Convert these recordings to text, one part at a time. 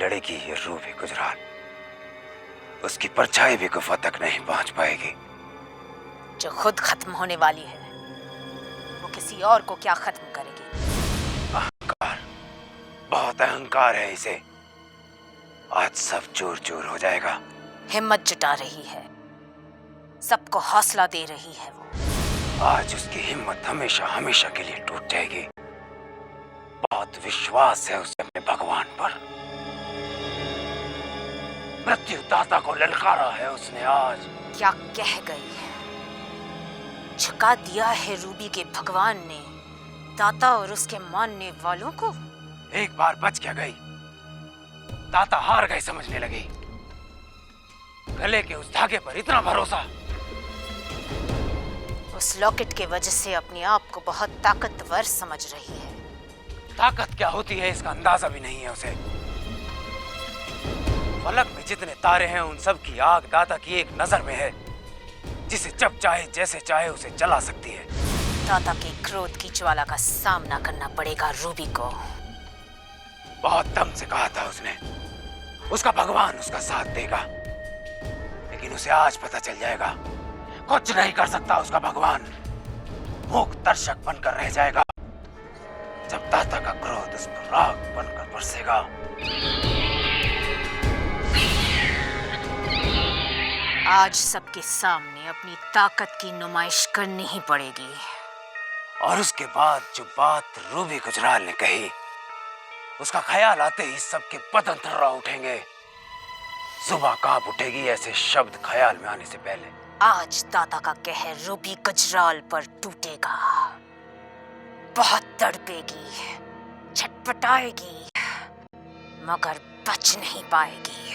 लड़ेगी ये रूबी गुजराल, उसकी परछाई भी गुफा तक नहीं पहुंच पाएगी। जो खुद खत्म होने वाली है वो किसी और को क्या खत्म करेगी? अहंकार, बहुत अहंकार है इसे। आज सब चूर चूर हो जाएगा। हिम्मत जुटा रही है, सबको हौसला दे रही है वो। आज उसकी हिम्मत हमेशा हमेशा के लिए टूट जाएगी। बहुत विश्वास है उसे अपने भगवान पर। मृत्यु दाता को ललकारा है उसने आज। क्या कह गई है? झुका दिया है रूबी के भगवान ने दाता और उसके मानने वालों को। एक बार बच क्या गई, दाता हार गए समझने लगी। गले के उस धागे पर इतना भरोसा। उस लॉकेट के वजह से अपने आप को बहुत ताकतवर समझ रही है। ताकत क्या होती है इसका अंदाजा भी नहीं है उसे। फलक में जितने तारे हैं उन सब की आग दाता की एक नजर में है, जिसे जब चाहे जैसे चाहे उसे जला सकती है। दाता के क्रोध की ज्वाला का सामना करना पड़ेगा रूबी को। बहुत दम से कहा था उसने, उसका भगवान उसका साथ देगा। लेकिन उसे आज पता चल जाएगा, कुछ नहीं कर सकता उसका भगवान। मूक दर्शक बनकर रह जाएगा जब दाता का क्रोध उस पर राख बनकर बरसेगा। आज सबके सामने अपनी ताकत की नुमाइश करनी ही पड़ेगी। और उसके बाद जो बात रूबी गुजराल ने कही, उसका ख्याल आते ही सबके बदन थर्रा उठेंगे। सुबह कांप उठेगी ऐसे शब्द ख्याल में आने से पहले। आज दाता का कहर रूबी गुजराल पर टूटेगा। बहुत तड़पेगी, छटपटाएगी, मगर बच नहीं पाएगी।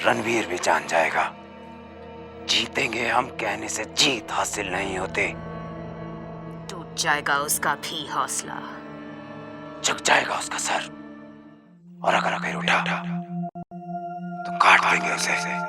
रणवीर भी जान जाएगा, जीतेंगे हम कहने से जीत हासिल नहीं होते। टूट जाएगा उसका भी हौसला, झुक जाएगा उसका सर, और अगर अगर उठा तो काट देंगे उसे।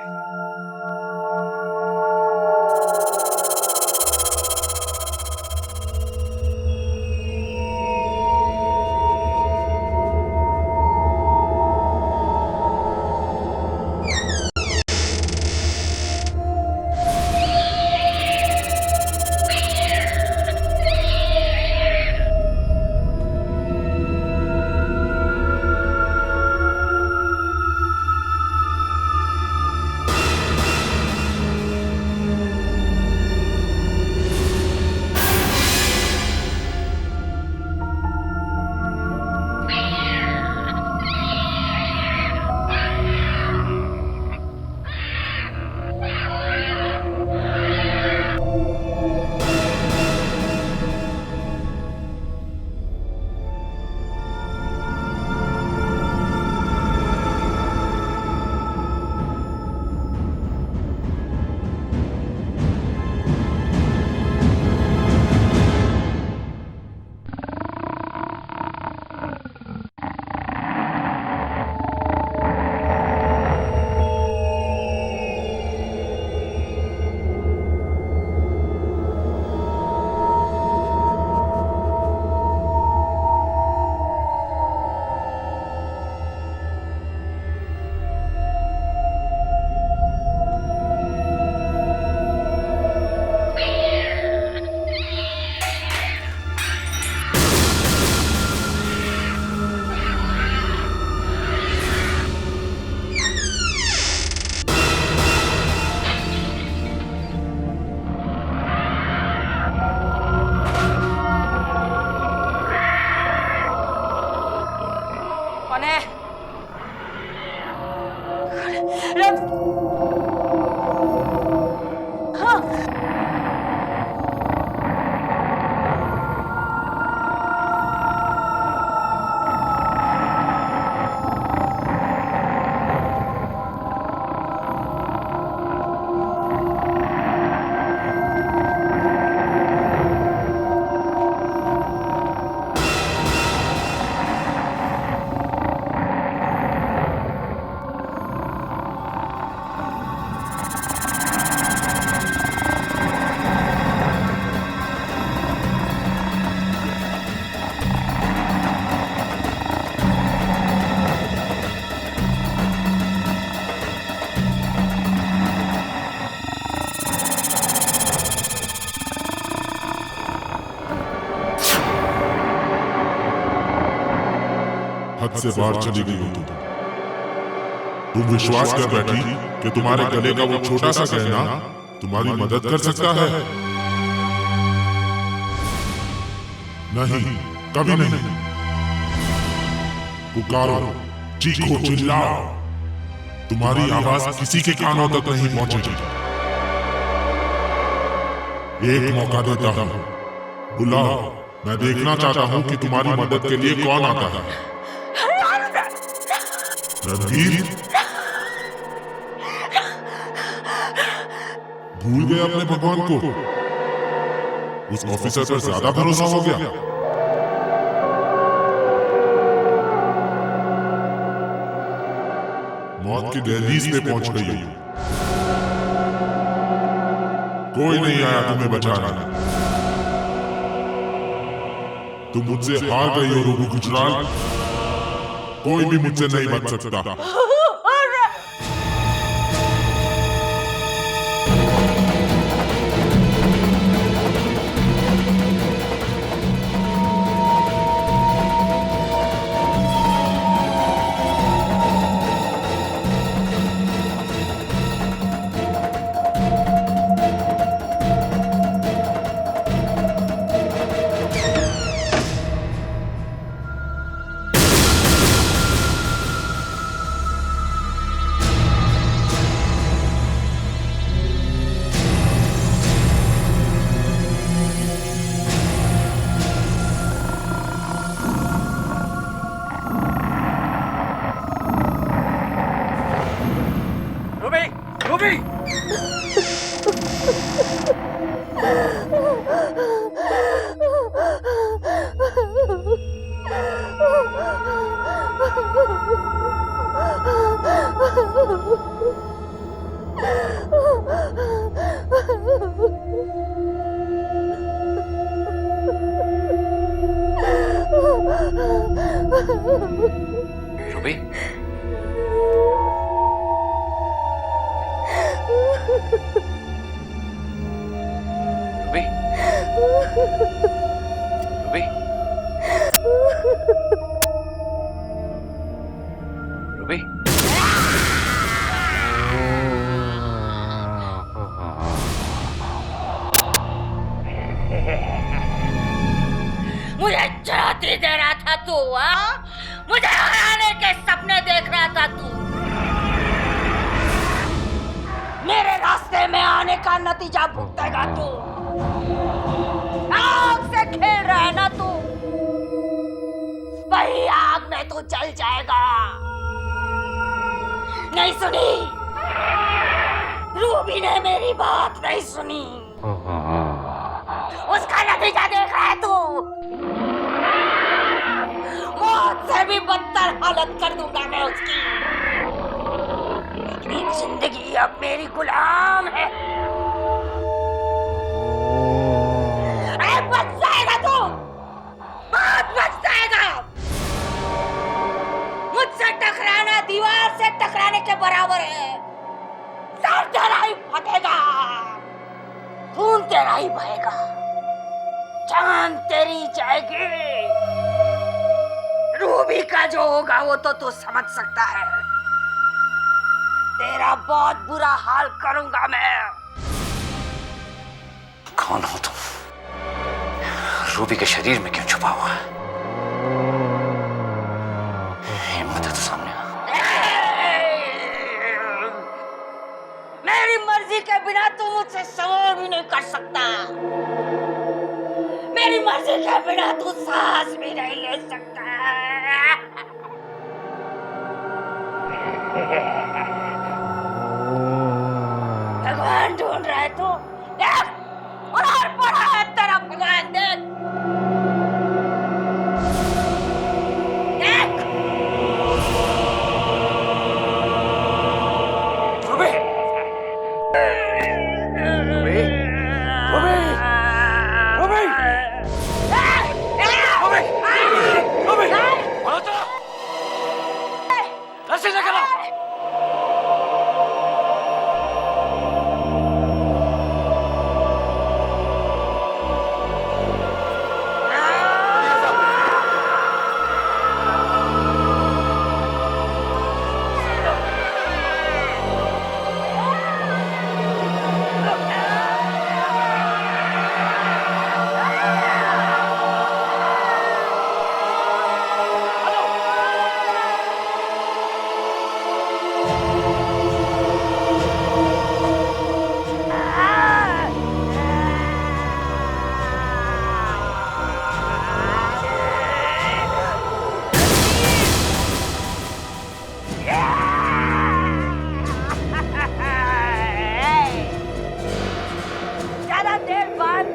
से बाहर चली गई हो तुम विश्वास कर बैठी कि तुम्हारे गले का वो छोटा सा गहना तुम्हारी मदद कर सकता है? नहीं, कभी नहीं। पुकारो, चीखो, चिल्लाओ, तुम्हारी आवाज किसी के कानों तक नहीं पहुंचेगी। एक मौका देता हूं, बुलाओ। मैं देखना चाहता हूं कि तुम्हारी मदद के लिए कौन आता है। रणवीर, भूल गए अपने भगवान को? उस ऑफिसर पर ज्यादा भरोसा हो गया? मौत की दहलीज पे पहुंच गई हो। कोई नहीं आया तुम्हें बचाना। तुम मुझसे हार गई हो रूबी गुजराल। कोई भी मुझसे नहीं बच सकता। Ruby, Ruby, Ruby, Ruby. मुझे चुनौती दे रहा था तू, मुझे हराने के सपने देख रहा था तू। मेरे रास्ते में आने का नतीजा भुगतेगा तू। आग से खेल रहा है ना तू, वही आग में तू जल जाएगा। नहीं सुनी? रूबी ने मेरी बात नहीं सुनी। उसका नतीजा देख रहा है तू। मौत से भी बदतर हालत कर दूंगा मैं उसकी। मेरी जिंदगी अब मेरी गुलाम है। बच जाएगा तू, बहुत बच जाएगा। मुझसे टकराना दीवार से टकराने के बराबर है। सर तेरा ही फटेगा, खून तेरा ही बहेगा, जान तेरी जाएगी। रूबी का जो होगा वो तो तू समझ सकता है। तेरा बहुत बुरा हाल करूंगा मैं। कौन हो तुम? रूबी के शरीर में क्यों छुपा हुआ है? हिम्मत है तो सामने आ। मेरी मर्जी के बिना तू मुझसे सवाल भी नहीं कर सकता। मेरी मर्जी के बिना तू सांस भी नहीं ले सकता। भगवान ढूंढ रहा है तू? देख, उधर पड़ा है तेरा भगवान। देख, देख। Ruby, Ruby, Ruby, Ruby, Ruby, Ruby, बोलो तो। रस्सी निकालो।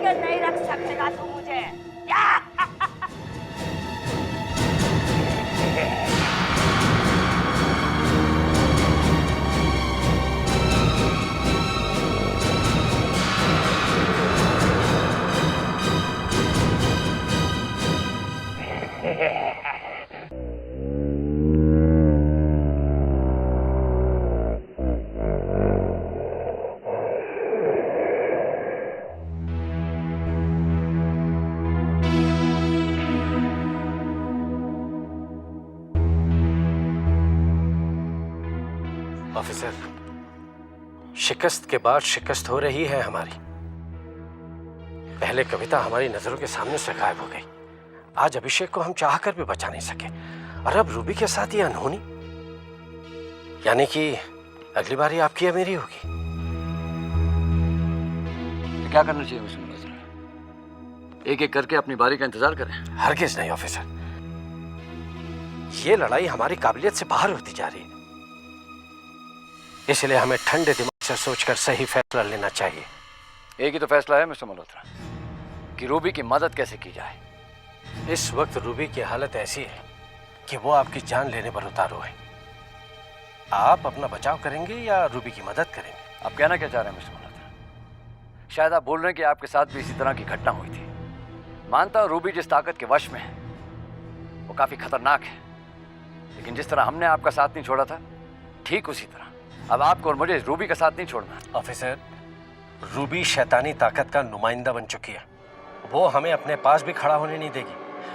के नहीं रख सकेगा तू मुझे। या ऑफिसर, शिकस्त के बाद शिकस्त हो रही है हमारी। पहले कविता हमारी नजरों के सामने से गायब हो गई, आज अभिषेक को हम चाहकर भी बचा नहीं सके, और अब रूबी के साथ ये अनहोनी। यानी कि अगली बारी आपकी या मेरी होगी। तो क्या करना चाहिए मिस्टर मल्होत्रा? एक एक करके अपनी बारी का इंतजार करें? हरगिज नहीं ऑफिसर, ये लड़ाई हमारी काबिलियत से बाहर होती जा रही है, इसलिए हमें ठंडे दिमाग से सोचकर सही फैसला लेना चाहिए। एक ही तो फैसला है मिस्टर मल्होत्रा कि रूबी की मदद कैसे की जाए। इस वक्त रूबी की हालत ऐसी है कि वो आपकी जान लेने पर उतारू है। आप अपना बचाव करेंगे या रूबी की मदद करेंगे? आप कहना क्या चाह रहे हैं मिस्टर मल्होत्रा? शायद आप बोल रहे हैं कि आपके साथ भी इसी तरह की घटना हुई थी। मानता हूं रूबी जिस ताकत के वश में है वो काफी खतरनाक है, लेकिन जिस तरह हमने आपका साथ नहीं छोड़ा था, ठीक उसी तरह अब आपको और मुझे रूबी का साथ नहीं छोड़ना। ऑफिसर, रूबी शैतानी ताकत का नुमाइंदा बन चुकी है, वो हमें अपने पास भी खड़ा होने नहीं देगी।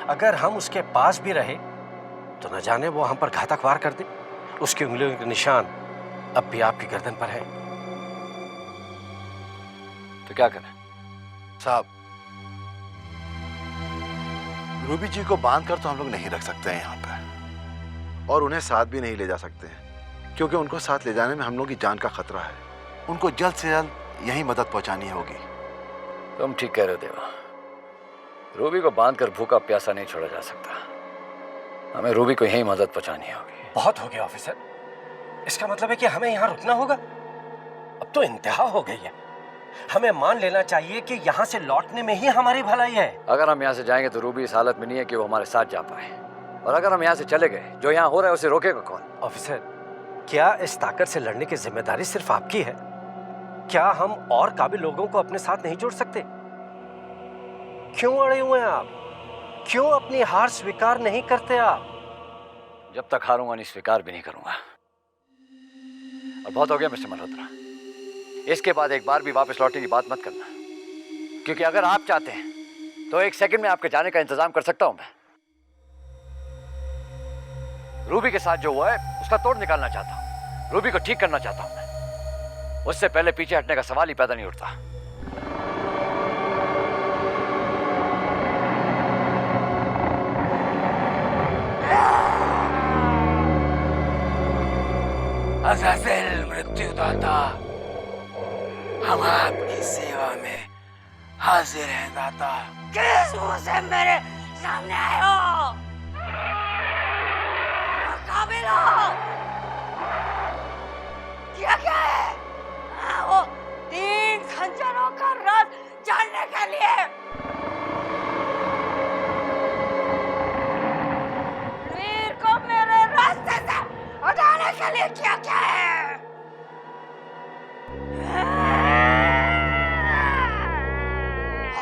अगर हम उसके पास भी रहे तो न जाने वो हम पर घातक वार कर दे। उसकी उंगलियों के निशान अब भी आपकी गर्दन पर है। तो क्या करें साहब? रूबी जी को बांध कर तो हम लोग नहीं रख सकते हैं यहाँ पे, और उन्हें साथ भी नहीं ले जा सकते हैं, क्योंकि उनको साथ ले जाने में हम लोग की जान का खतरा है। उनको जल्द से जल्द यही मदद पहुंचानी होगी। तुम ठीक कह रहे हो देवा, रूबी को बांधकर भूखा प्यासा नहीं छोड़ा जा सकता, हमें रूबी को यही मदद पहुंचानी होगी। बहुत हो गया ऑफिसर, इसका मतलब है कि हमें यहाँ रुकना होगा। अब तो इंतहा हो गई है, हमें मान लेना चाहिए कि यहाँ से लौटने में ही हमारी भलाई है। अगर हम यहाँ से जाएंगे तो रूबी इस हालत में नहीं है कि वो हमारे साथ जा पाए, और अगर हम यहाँ से चले गए, जो यहाँ हो रहा है उसे रोकेगा कौन? ऑफिसर, क्या इस ताकत से लड़ने की जिम्मेदारी सिर्फ आपकी है? क्या हम और काबिल लोगों को अपने साथ नहीं जोड़ सकते? क्यों अड़े हुए हैं आप? क्यों अपनी हार स्वीकार नहीं करते आप? जब तक हारूंगा नहीं, स्वीकार भी नहीं करूंगा। और बहुत हो गया मिस्टर मल्होत्रा, इसके बाद एक बार भी वापस लौटने की बात मत करना, क्योंकि अगर आप चाहते हैं तो एक सेकंड में आपके जाने का इंतजाम कर सकता हूं मैं। रूबी के साथ जो हुआ है उसका तोड़ निकालना चाहता हूं, रूबी को ठीक करना चाहता हूं मैं। उससे पहले पीछे हटने का सवाल ही पैदा नहीं उठता। अज़ाज़िल मृत्युदाता, हम आपकी सेवा में हाजिर हैं दाता। किस मुंह से मेरे सामने आए हो? काबिल हो? किया क्या है? वो 3 खंजरों का राज जानने के लिए वीर को मेरे रास्ते से हटाने के लिए किया क्या है?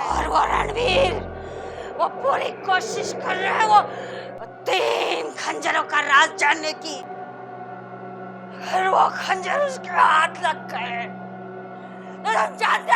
और वो रणवीर, वो पूरी कोशिश कर रहा है वो 3 खंजरों का राज जानने की। अगर वो खंजर उसके हाथ लग गए तो तुम जानते